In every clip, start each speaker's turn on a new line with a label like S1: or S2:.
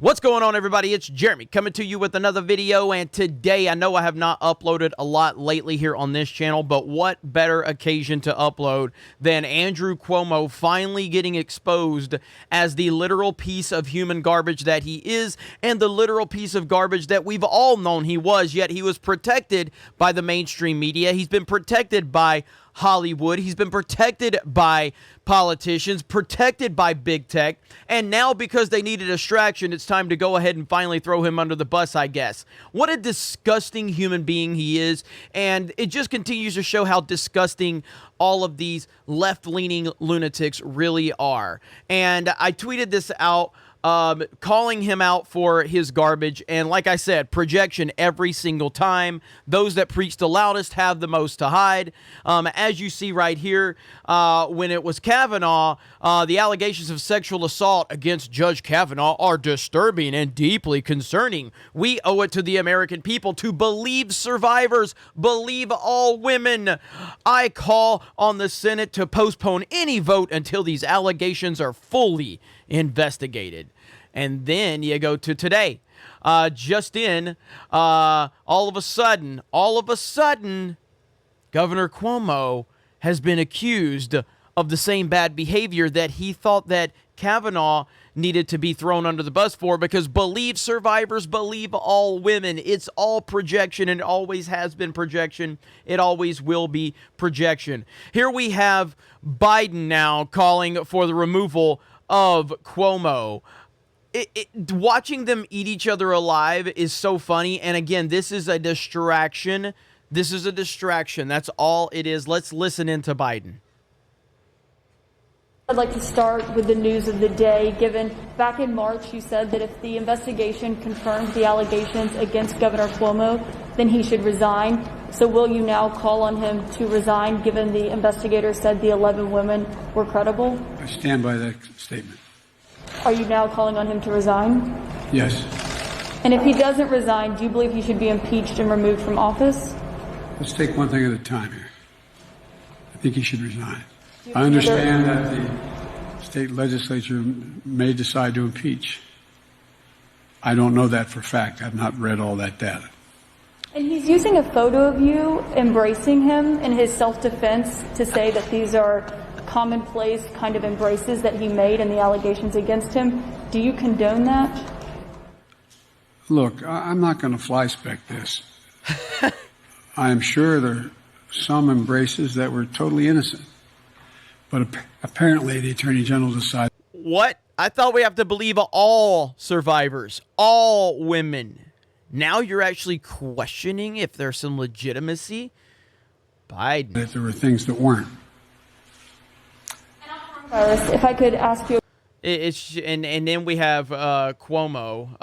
S1: What's going on, everybody? It's Jeremy coming to you with another video, and today I know I have not uploaded a lot lately here on this channel, but what better occasion to upload than Andrew Cuomo finally getting exposed as the literal piece of human garbage that he is, and the literal piece of garbage that we've all known he was, yet he was protected by the mainstream media. He's been protected by Hollywood. He's been protected by politicians, protected by big tech, and now because they need a distraction, it's time to go ahead and finally throw him under the bus, I guess. What a disgusting human being he is, and it just continues to show how disgusting all of these left-leaning lunatics really are. And I tweeted this out, calling him out for his garbage, and like I said, projection every single time. Those that preach the loudest have the most to hide. As you see right here, when it was Kavanaugh, the allegations of sexual assault against Judge Kavanaugh are disturbing and deeply concerning. We owe it to the American people to believe survivors, believe all women. I call on the Senate to postpone any vote until these allegations are fully investigated. And then you go to today. Just in, all of a sudden, Governor Cuomo has been accused of the same bad behavior that he thought that Kavanaugh needed to be thrown under the bus for, because believe survivors, believe all women. It's all projection, and it always has been projection. It always will be projection. Here we have Biden now calling for the removal of Cuomo. Watching them eat each other alive is so funny. And again, this is a distraction. This is a distraction. That's all it is. Let's listen into Biden.
S2: I'd like to start with the news of the day, given back in March you said that if the investigation confirms the allegations against Governor Cuomo, then he should resign. So will you now call on him to resign, given the investigators said the 11 women were credible?
S3: I stand by that statement.
S2: Are you now calling on him to resign?
S3: Yes.
S2: And if he doesn't resign, do you believe he should be impeached and removed from office?
S3: Let's take one thing at a time here. I think he should resign. I understand that the state legislature may decide to impeach. I don't know that for a fact. I've not read all that data.
S2: And he's using a photo of you embracing him in his self-defense to say that these are commonplace kind of embraces that he made and the allegations against him. Do you condone that?
S3: Look, I'm not going to fly-spec this. I'm sure there are some embraces that were totally innocent. But apparently the Attorney General decided.
S1: What? I thought we have to believe all survivors, all women. Now you're actually questioning if there's some legitimacy? Biden.
S3: That there were things that weren't.
S2: If I could ask you.
S1: And then we have Cuomo.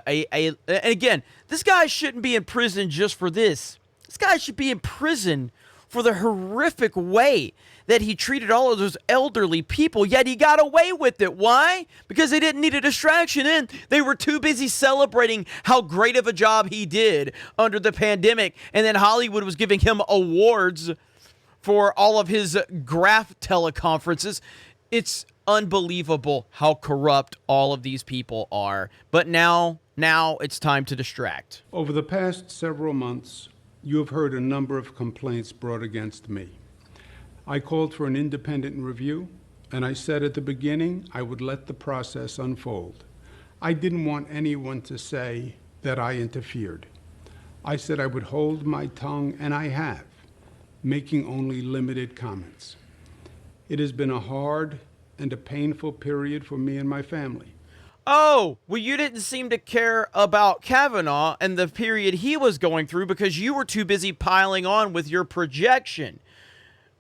S1: And again, this guy shouldn't be in prison just for this. This guy should be in prison for the horrific way that he treated all of those elderly people, yet he got away with it. Why? Because they didn't need a distraction, and they were too busy celebrating how great of a job he did under the pandemic, and then Hollywood was giving him awards for all of his graph teleconferences. It's unbelievable how corrupt all of these people are. But now it's time to distract.
S4: Over the past several months, you have heard a number of complaints brought against me. I called for an independent review, and I said at the beginning I would let the process unfold. I didn't want anyone to say that I interfered. I said I would hold my tongue, and I have, making only limited comments. It has been a hard and a painful period for me and my family.
S1: Oh, well, you didn't seem to care about Kavanaugh and the period he was going through because you were too busy piling on with your projection.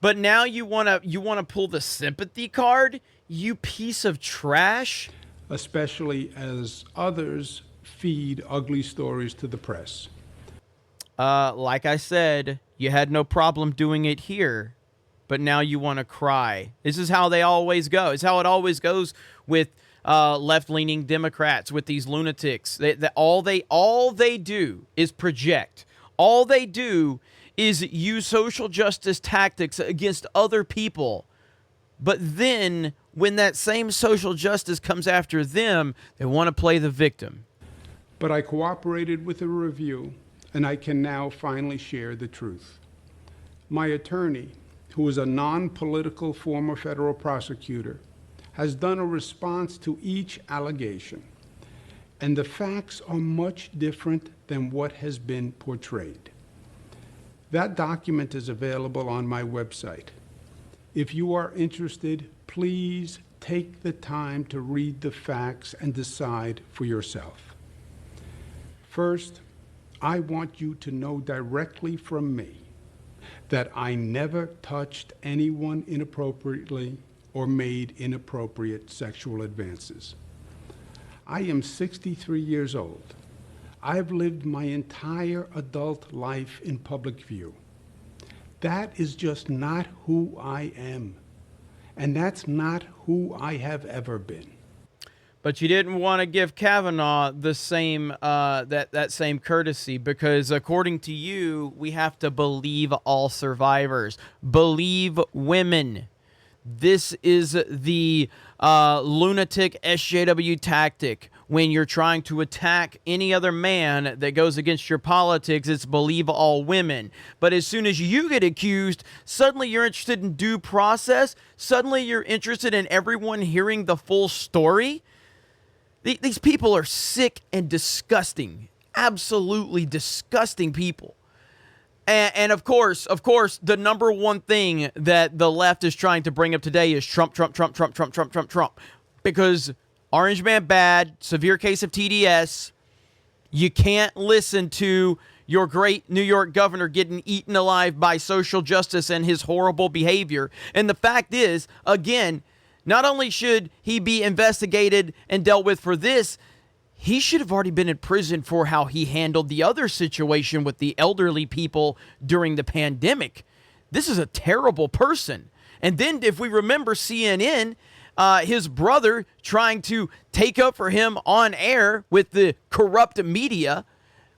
S1: But now you want to pull the sympathy card, you piece of trash?
S4: Especially as others feed ugly stories to the press.
S1: Like I said, you had no problem doing it here, but now you want to cry. This is how they always go. It's how it always goes with left-leaning Democrats, with these lunatics. All they do is project. All they do is use social justice tactics against other people. But then when that same social justice comes after them, they want to play the victim.
S4: But I cooperated with the review, and I can now finally share the truth. My attorney, who is a non-political former federal prosecutor, has done a response to each allegation, and the facts are much different than what has been portrayed. That document is available on my website. If you are interested, please take the time to read the facts and decide for yourself. First, I want you to know directly from me that I never touched anyone inappropriately or made inappropriate sexual advances. I am 63 years old. I've lived my entire adult life in public view. That is just not who I am. And that's not who I have ever been.
S1: But you didn't want to give Kavanaugh the same that same courtesy, because according to you, we have to believe all survivors, believe women. This is the lunatic SJW tactic. When you're trying to attack any other man that goes against your politics, it's believe all women. But as soon as you get accused, suddenly you're interested in due process. Suddenly you're interested in everyone hearing the full story. These people are sick and disgusting, absolutely disgusting people. And of course, the number one thing that the left is trying to bring up today is Trump. Because Orange Man bad, severe case of TDS. You can't listen to your great New York governor getting eaten alive by social justice and his horrible behavior. And the fact is, again, not only should he be investigated and dealt with for this, he should have already been in prison for how he handled the other situation with the elderly people during the pandemic. This is a terrible person. And then if we remember CNN, his brother trying to take up for him on air with the corrupt media,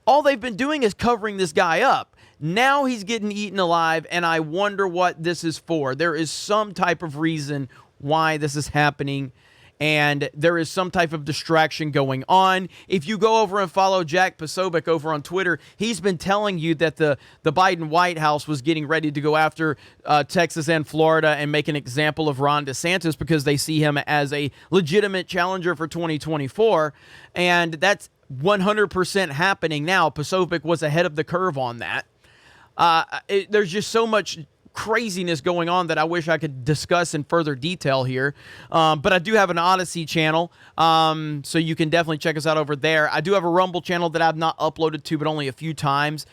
S1: all they've been doing is covering this guy up. Now he's getting eaten alive, and I wonder what this is for. There is some type of reason why this is happening, and there is some type of distraction going on. If you go over and follow Jack Posobiec over on Twitter, he's been telling you that the Biden White House was getting ready to go after Texas and Florida and make an example of Ron DeSantis because they see him as a legitimate challenger for 2024, and that's 100% happening now. Posobiec was ahead of the curve on that. There's just so much craziness going on that I wish I could discuss in further detail here. But I do have an Odyssey channel, so you can definitely check us out over there. I do have a Rumble channel that I've not uploaded to, but only a few times.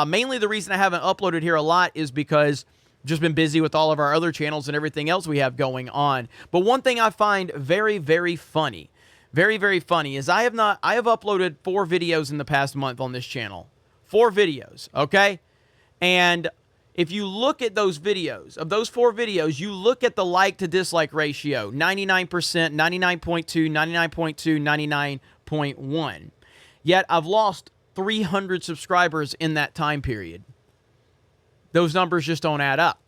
S1: Mainly the reason I haven't uploaded here a lot is because I've just been busy with all of our other channels and everything else we have going on. But one thing I find very, very funny, very, very funny, is I have uploaded 4 videos in the past month on this channel. 4 videos, okay? And if you look at those videos, of those 4 videos, you look at the like to dislike ratio, 99%, 99.2, 99.2, 99.1. Yet I've lost 300 subscribers in that time period. Those numbers just don't add up.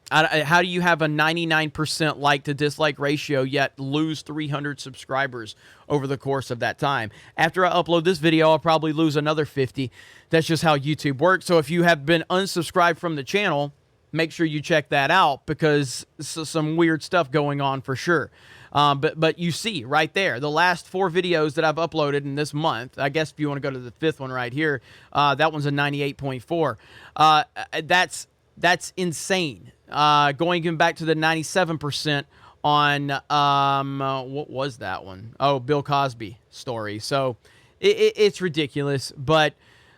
S1: How do you have a 99% like to dislike ratio yet lose 300 subscribers over the course of that time? After I upload this video, I'll probably lose another 50. That's just how YouTube works. So if you have been unsubscribed from the channel, make sure you check that out because some weird stuff going on for sure. But you see right there, the last 4 videos that I've uploaded in this month, I guess if you want to go to the 5th one right here, that one's a 98.4. That's insane. Going even back to the 97% on, what was that one? Oh, Bill Cosby story. So it's ridiculous. But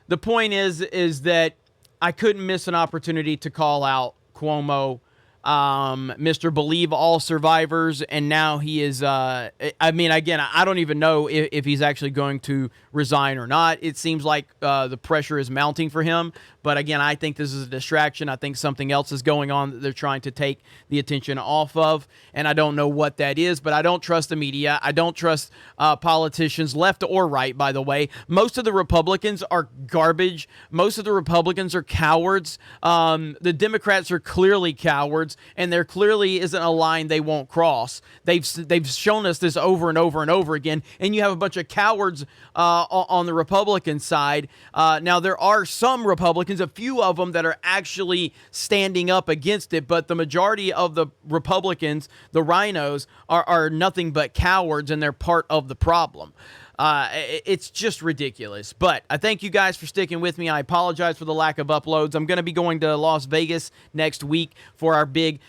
S1: the point is that I couldn't miss an opportunity to call out Cuomo, Mr. Believe All Survivors, and now he is, I mean, again, I don't even know if he's actually going to resign or not. It seems like the pressure is mounting for him, but again, I think this is a distraction. I think something else is going on that they're trying to take the attention off of, and I don't know what that is, but I don't trust the media. I don't trust politicians, left or right, by the way. Most of the Republicans are garbage. Most of the Republicans are cowards. The Democrats are clearly cowards. and there clearly isn't a line they won't cross. They've shown us this over and over and over again, and you have a bunch of cowards on the Republican side. Now, there are some Republicans, a few of them, that are actually standing up against it, but the majority of the Republicans, the rhinos, are nothing but cowards, and they're part of the problem. It's just ridiculous. But I thank you guys for sticking with me. I apologize for the lack of uploads. I'm going to be going to Las Vegas next week for our big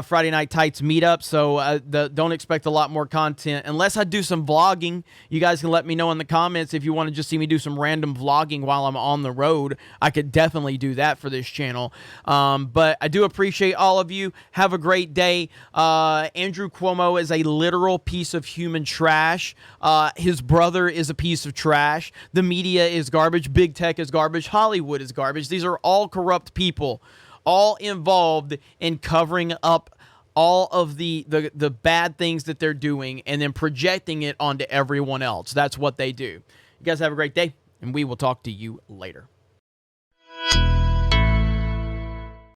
S1: Friday Night Tights meetup, so don't expect a lot more content unless I do some vlogging. You guys can let me know in the comments if you want to just see me do some random vlogging while I'm on the road. I could definitely do that for this channel. But I do appreciate all of you. Have a great day. Andrew Cuomo is a literal piece of human trash. His brother is a piece of trash. The media is garbage. Big tech is garbage. Hollywood is garbage. These are all corrupt people, all involved in covering up all of the bad things that they're doing and then projecting it onto everyone else. That's what they do. You guys have a great day, and we will talk to you later.